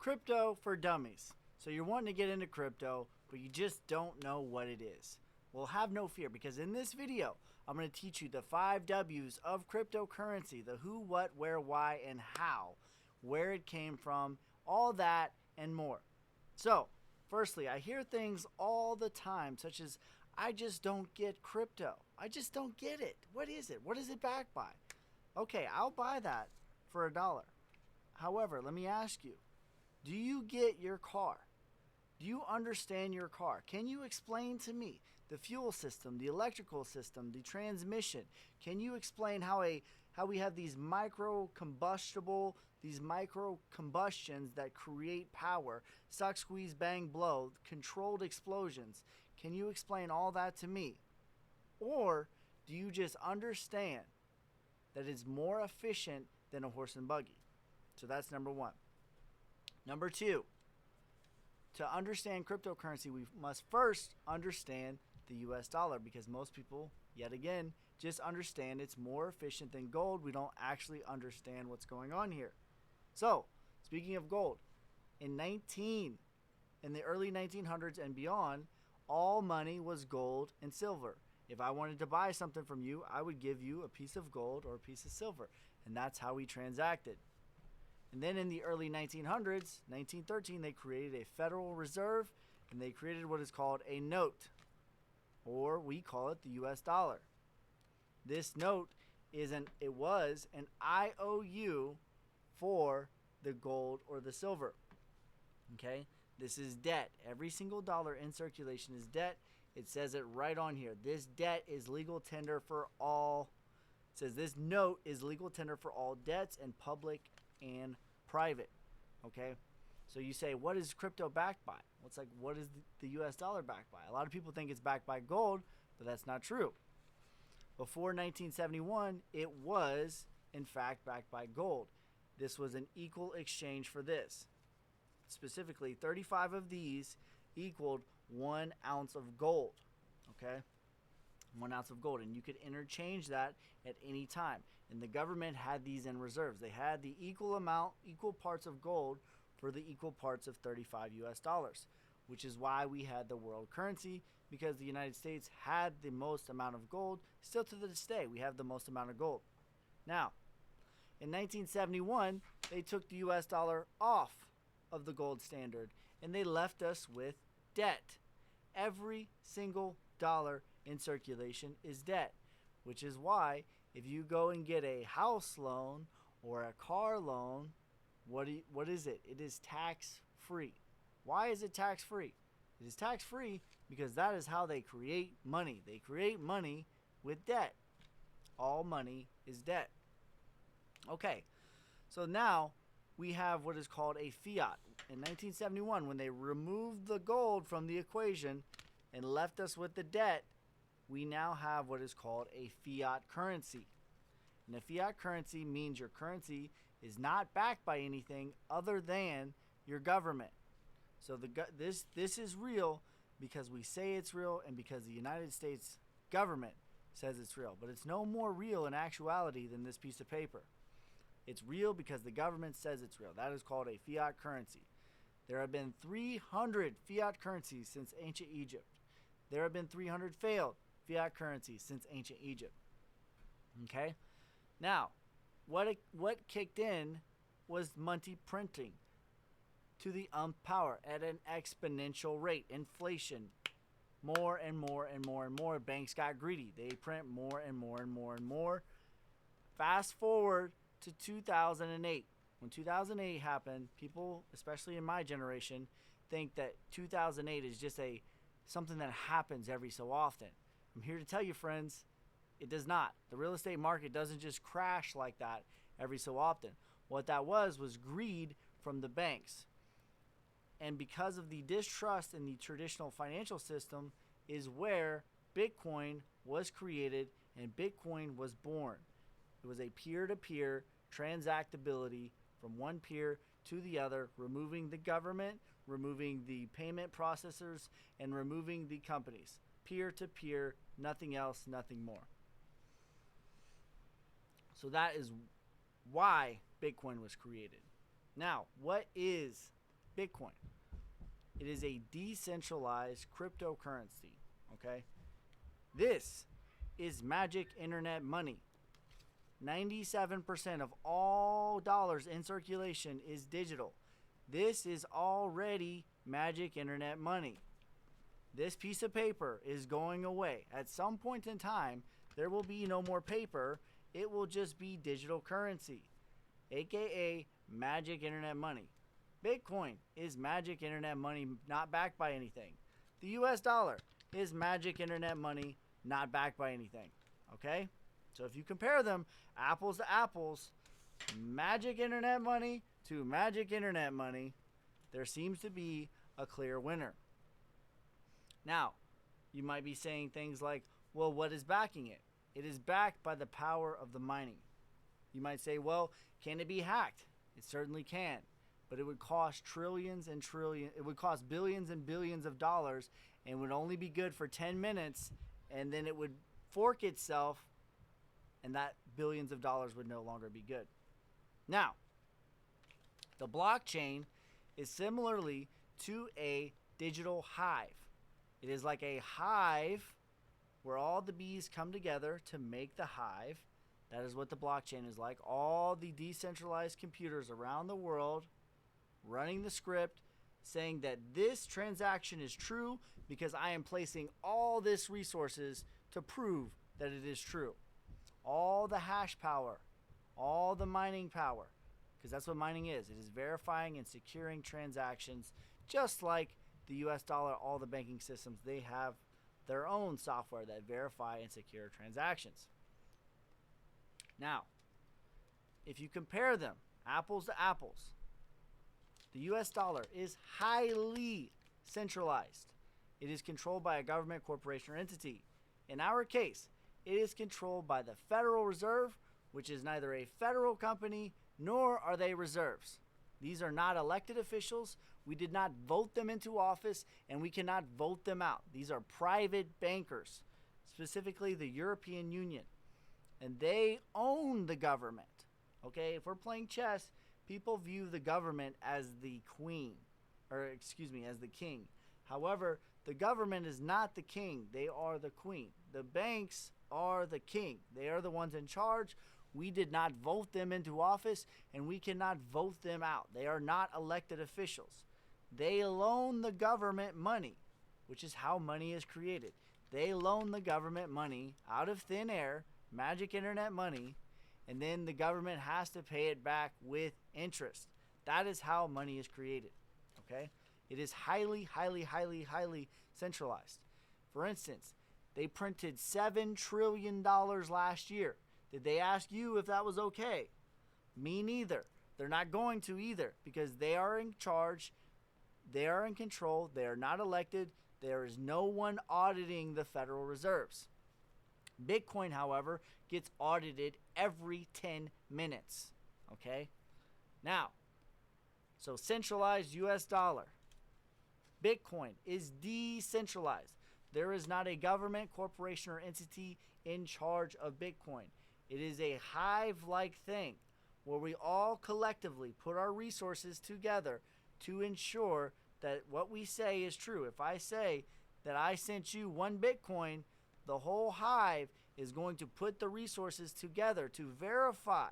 Crypto for dummies. So you're wanting to get into crypto, but you just don't know what it is. Well, have no fear, because in this video, I'm going to teach you the 5 W's of cryptocurrency, the who, what, where, why, and how, where it came from, all that and more. So, firstly, I hear things all the time, such as, I just don't get crypto. I just don't get it. What is it? What is it backed by? Okay, I'll buy that for $1. However, let me ask you, do you get your car? Do you understand your car? Can you explain to me the fuel system, the electrical system, the transmission? Can you explain how we have these micro combustions that create power, suck, squeeze, bang, blow, controlled explosions? Can you explain all that to me? Or do you just understand that it's more efficient than a horse and buggy? So that's number one. Number two, to understand cryptocurrency, we must first understand the US dollar, because most people, yet again, just understand it's more efficient than gold. We don't actually understand what's going on here. So, speaking of gold, in the early 1900s and beyond, all money was gold and silver. If I wanted to buy something from you, I would give you a piece of gold or a piece of silver, and that's how we transacted. And then in the early 1900s, 1913, they created a Federal Reserve, and they created what is called a note, or we call it the US dollar. This note was an IOU for the gold or the silver. Okay? This is debt. Every single dollar in circulation is debt. It says it right on here. This debt is legal tender for all. It says this note is legal tender for all debts, and public and private. Okay? So you say, what is crypto backed by? Well, it's like, what is the US dollar backed by? A lot of people think it's backed by gold, but that's not true. Before 1971, it was, in fact, backed by gold. This was an equal exchange for this. Specifically, 35 of these equaled 1 ounce of gold. Okay? 1 ounce of gold, and you could interchange that at any time. And the government had these in reserves. They had the equal parts of gold for the equal parts of 35 US dollars, which is why we had the world currency, because the United States had the most amount of gold. Still to this day, we have the most amount of gold. Now, in 1971, they took the US dollar off of the gold standard, and they left us with debt. Every single dollar in circulation is debt, which is why if you go and get a house loan or a car loan, what is it? It is tax-free. Why is it tax-free? It is tax-free because that is how they create money. They create money with debt. All money is debt. Okay, so now we have what is called a fiat. In 1971, when they removed the gold from the equation and left us with the debt, we now have what is called a fiat currency. And a fiat currency means your currency is not backed by anything other than your government. So this is real because we say it's real, and because the United States government says it's real. But it's no more real in actuality than this piece of paper. It's real because the government says it's real. That is called a fiat currency. There have been 300 fiat currencies since ancient Egypt. There have been 300 failed fiat currencies since ancient Egypt. Okay? Now, what kicked in was money printing to the power at an exponential rate. Inflation. More and more and more and more. Banks got greedy. They print more and more and more and more. Fast forward to 2008. When 2008 happened, people, especially in my generation, think that 2008 is just something that happens every so often. I'm here to tell you, friends, it does not. The real estate market doesn't just crash like that every so often. What that was greed from the banks. And because of the distrust in the traditional financial system is where Bitcoin was created and Bitcoin was born. It was a peer-to-peer transactability from one peer to the other, removing the government, removing the payment processors, and removing the companies. Peer-to-peer, nothing else, nothing more. So that is why Bitcoin was created. Now, what is Bitcoin. It is a decentralized cryptocurrency. Okay? This is magic internet money. 97% of all dollars in circulation is digital. This is already magic internet money. This piece of paper is going away. At some point in time, there will be no more paper. It will just be digital currency, aka magic internet money. Bitcoin is magic internet money not backed by anything. The US dollar is magic internet money not backed by anything. Okay? So if you compare them, apples to apples, magic internet money to magic internet money, there seems to be a clear winner. Now, you might be saying things like, well, what is backing it? It is backed by the power of the mining. You might say, well, can it be hacked? It certainly can, but it would cost trillions and trillions, it would cost billions and billions of dollars, and would only be good for 10 minutes, and then it would fork itself, and that billions of dollars would no longer be good. Now, the blockchain is similarly to a digital hive. It is like a hive where all the bees come together to make the hive. That is what the blockchain is like. All the decentralized computers around the world running the script saying that this transaction is true because I am placing all this resources to prove that it is true. All the hash power, all the mining power, because that's what mining is. It is verifying and securing transactions, just like the US dollar, all the banking systems, they have their own software that verify and secure transactions. Now, if you compare them, apples to apples, the US dollar is highly centralized. It is controlled by a government, corporation, or entity. In our case, it is controlled by the Federal Reserve, which is neither a federal company nor are they reserves. These are not elected officials. We did not vote them into office, and we cannot vote them out. These are private bankers, specifically the European Union, and they own the government. Okay, if we're playing chess, people view the government as the queen, as the king. However, the government is not the king. They are the queen. The banks are the king. They are the ones in charge. We did not vote them into office, and we cannot vote them out. They are not elected officials. They loan the government money, which is how money is created. They loan the government money out of thin air, magic internet money, and then the government has to pay it back with interest. That is how money is created. Okay? It is highly, highly, highly, highly centralized. For instance, they printed $7 trillion last year. Did they ask you if that was okay? Me neither. They're not going to either, because they are in charge. They are in control. They are not elected. There is no one auditing the Federal Reserves. Bitcoin, however, gets audited every 10 minutes. Okay? Now, so centralized US dollar. Bitcoin is decentralized. There is not a government, corporation, or entity in charge of Bitcoin. It is a hive-like thing where we all collectively put our resources together to ensure that what we say is true. If I say that I sent you 1 Bitcoin, the whole hive is going to put the resources together to verify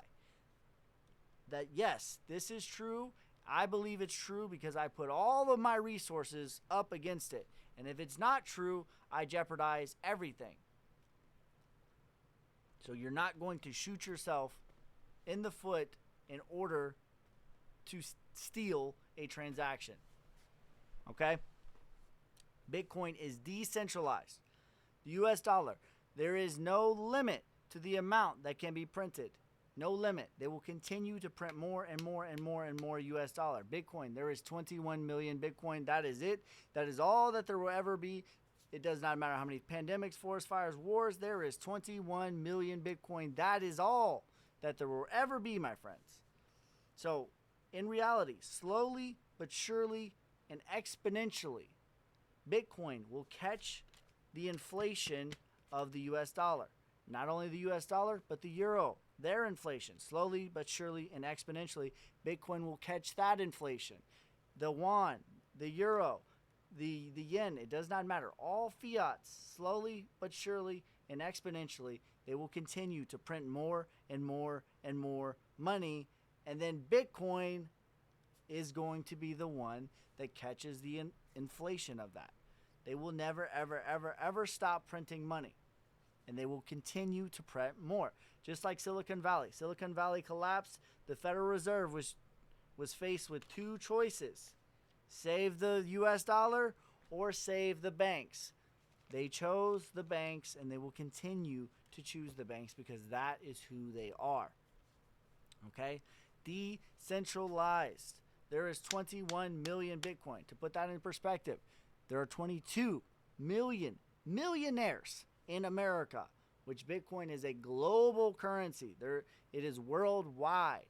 that, yes, this is true. I believe it's true because I put all of my resources up against it. And if it's not true, I jeopardize everything. So you're not going to shoot yourself in the foot in order to steal a transaction. Okay? Bitcoin is decentralized. The US dollar, there is no limit to the amount that can be printed. No limit. They will continue to print more and more and more and more US dollar. Bitcoin, there is 21 million Bitcoin. That is it. That is all that there will ever be. It does not matter how many pandemics, forest fires, wars. There is 21 million Bitcoin. That is all that there will ever be, my friends. So, in reality, slowly but surely and exponentially, Bitcoin will catch the inflation of the US dollar. Not only the US dollar, but the euro. Their inflation, slowly but surely and exponentially, Bitcoin will catch that inflation. the yuan, the euro, the yen, it does not matter. All fiats, slowly but surely and exponentially, they will continue to print more and more and more money. And then Bitcoin is going to be the one that catches the inflation of that. They will never, ever, ever, ever stop printing money. And they will continue to print more. Just like Silicon Valley. Silicon Valley collapsed. The Federal Reserve was faced with two choices. Save the US dollar or save the banks. They chose the banks, and they will continue to choose the banks because that is who they are. Okay? Decentralized. There is 21 million Bitcoin. To put that in perspective, there are 22 million millionaires in America, which Bitcoin is a global currency. It is worldwide.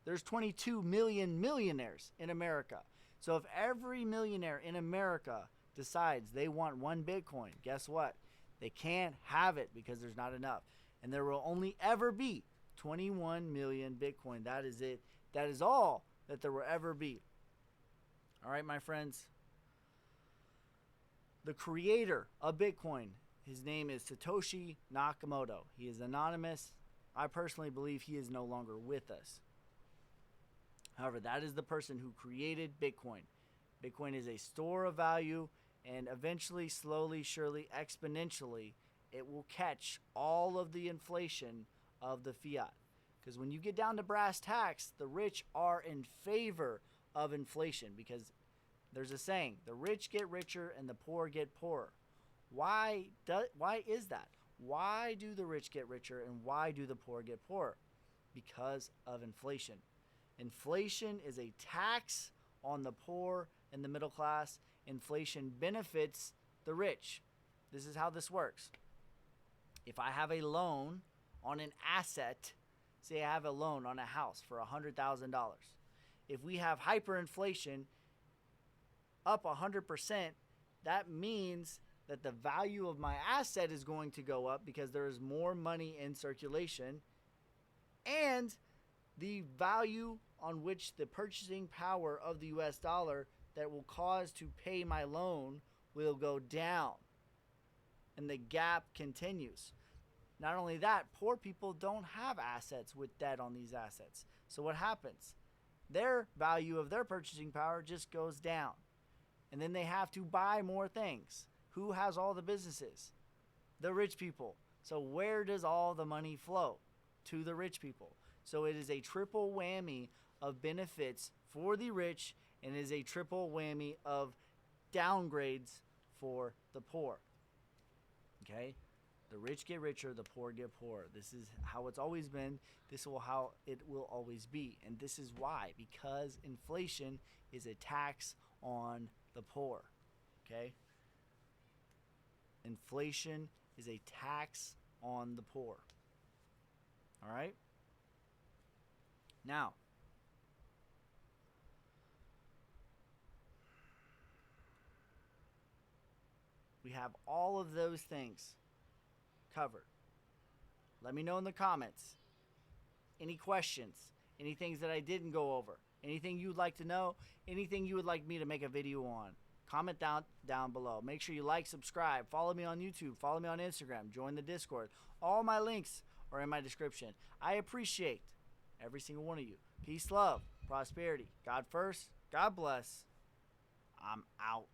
There's 22 million millionaires in America. So if every millionaire in America decides they want one Bitcoin, guess what? They can't have it because there's not enough. And there will only ever be 21 million Bitcoin. That is it. That is all that there will ever be. All right, my friends. The creator of Bitcoin, his name is Satoshi Nakamoto. He is anonymous. I personally believe he is no longer with us. However, that is the person who created Bitcoin. Bitcoin is a store of value, and eventually, slowly, surely, exponentially, it will catch all of the inflation of the fiat. Because when you get down to brass tacks, the rich are in favor of inflation, because there's a saying, the rich get richer and the poor get poorer. Why is that? Why do the rich get richer and why do the poor get poorer? Because of inflation. Inflation is a tax on the poor and the middle class. Inflation benefits the rich. This is how this works. If I have a loan on an asset, say I have a loan on a house for $100,000. If we have hyperinflation up 100%, that means that the value of my asset is going to go up because there is more money in circulation, and the value on which the purchasing power of the US dollar that will cause to pay my loan will go down, and the gap continues. Not only that, poor people don't have assets with debt on these assets. So what happens? Their value of their purchasing power just goes down. And then they have to buy more things. Who has all the businesses? The rich people. So where does all the money flow? To the rich people. So it is a triple whammy of benefits for the rich, and it is a triple whammy of downgrades for the poor. Okay? The rich get richer, the poor get poorer. This is how it's always been. This is how it will always be. And this is why. Because inflation is a tax on the poor. Okay? Inflation is a tax on the poor. All right? Now, we have all of those things covered. Let me know in the comments any questions, any things that I didn't go over, anything you'd like to know, anything you would like me to make a video on. Comment down below. Make sure you like, subscribe, follow me on YouTube, follow me on Instagram, join the Discord. All my links are in my description. I appreciate every single one of you. Peace, love, prosperity. God first. God bless. I'm out.